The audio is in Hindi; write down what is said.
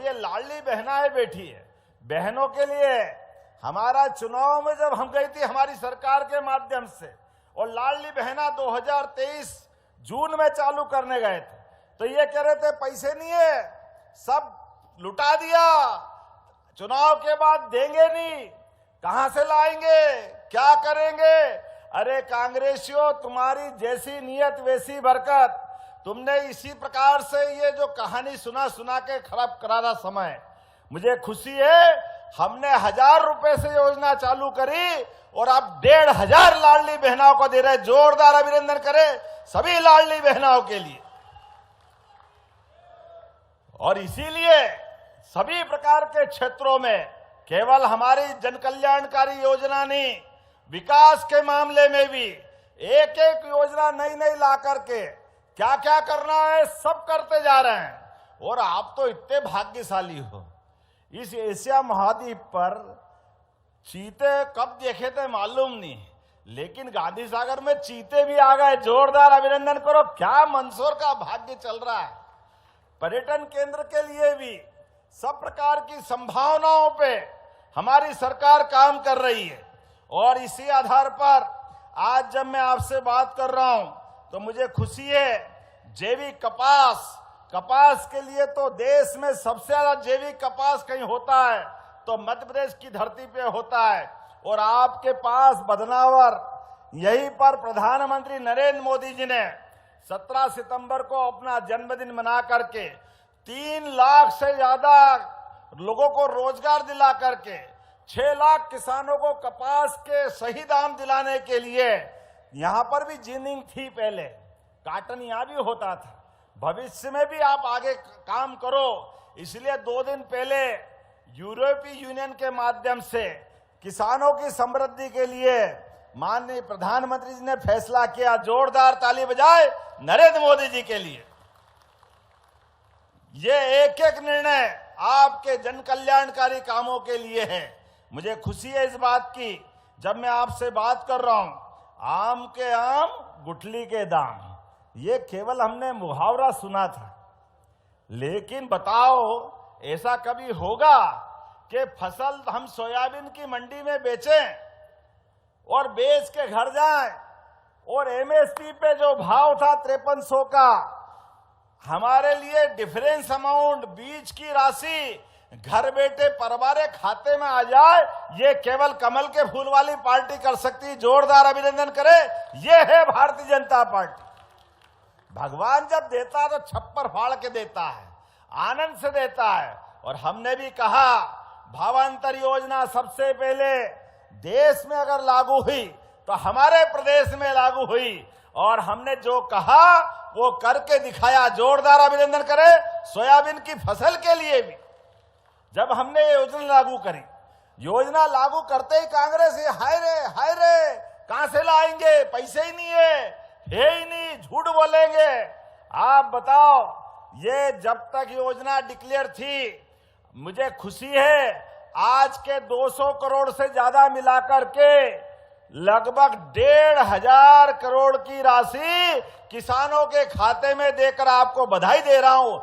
और ये लाडली बहनाएं बैठी है, बहनों के लिए हमारा चुनाव में जब हम गई थी हमारी सरकार के माध्यम से, और लाडली बहना 2023 जून में चालू करने गए थे, तो ये कह रहे थे पैसे नहीं है, सब लुटा दिया, चुनाव के बाद देंगे नहीं, कहां से लाएंगे, क्या करेंगे। अरे कांग्रेसियों, तुम्हारी जैसी नीयत वैसी बरकत। तुमने इसी प्रकार से ये जो कहानी सुना के खराब कराना समय। मुझे खुशी है, हमने 1000 रुपए से योजना चालू करी और अब 1500 लाडली बहनाओं को दे रहे। जोरदार अभिनंदन करें सभी लाडली बहनाओं के लिए। और इसीलिए सभी प्रकार के क्षेत्रों में केवल हमारी जन कल्याणकारी योजना नहीं, विकास के मामले में भी एक एक योजना नई नई ला करके क्या क्या करना है सब करते जा रहे हैं। और आप तो इतने भाग्यशाली हो, इस एशिया महाद्वीप पर चीते कब देखे थे मालूम नहीं, लेकिन गांधी सागर में चीते भी आ गए। जोरदार अभिनंदन करो, क्या मंदसौर का भाग्य चल रहा है। पर्यटन केंद्र के लिए भी सब प्रकार की संभावनाओं पे हमारी सरकार काम कर रही है। और इसी आधार पर आज जब मैं आपसे बात कर रहा हूं तो मुझे खुशी है, जैविक कपास के लिए तो देश में सबसे ज्यादा जैविक कपास कहीं होता है तो मध्य प्रदेश की धरती पे होता है। और आपके पास बदनावर, यहीं पर प्रधानमंत्री नरेंद्र मोदी जी ने 17 सितंबर को अपना जन्मदिन मना करके 3 लाख से ज्यादा लोगों को रोजगार दिला करके 6 लाख किसानों को कपास के सही दाम दिलाने के लिए, यहां पर भी जिनिंग थी, पहले काटन यहां भी होता था, भविष्य में भी आप आगे काम करो। इसलिए 2 दिन पहले यूरोपीय यूनियन के माध्यम से किसानों की समृद्धि के लिए माननीय प्रधानमंत्री जी ने फैसला किया। जोरदार ताली बजाए नरेंद्र मोदी जी के लिए। ये एक एक निर्णय आपके जन कल्याणकारी कामों के लिए है। मुझे खुशी है इस बात की, जब मैं आपसे बात कर रहा हूं, आम के आम गुठली के दाम, ये केवल हमने मुहावरा सुना था, लेकिन बताओ ऐसा कभी होगा कि फसल हम सोयाबीन की मंडी में बेचें और बेच के घर जाएं और एमएसपी पे जो भाव था 5300 का, हमारे लिए डिफरेंस अमाउंट बीज की राशि घर बैठे परिवार खाते में आ जाए, ये केवल कमल के फूल वाली पार्टी कर सकती। जोरदार अभिनंदन करें, ये है भारतीय जनता पार्टी। भगवान जब देता है तो छप्पर फाड़ के देता है, आनंद से देता है। और हमने भी कहा भावांतर योजना सबसे पहले देश में अगर लागू हुई तो हमारे प्रदेश में लागू हुई, और हमने जो कहा वो करके दिखाया। जोरदार अभिनंदन करें सोयाबीन की फसल के लिए भी। जब हमने ये योजना लागू करी, योजना लागू करते ही कांग्रेस ये हाय रे कहां से लाएंगे, पैसे ही नहीं है ही नहीं, झूठ बोलेंगे। आप बताओ, ये जब तक योजना डिक्लेयर थी, मुझे खुशी है आज के 200 करोड़ से ज्यादा मिलाकर के लगभग 1500 करोड़ की राशि किसानों के खाते में देकर आपको बधाई दे रहा हूं।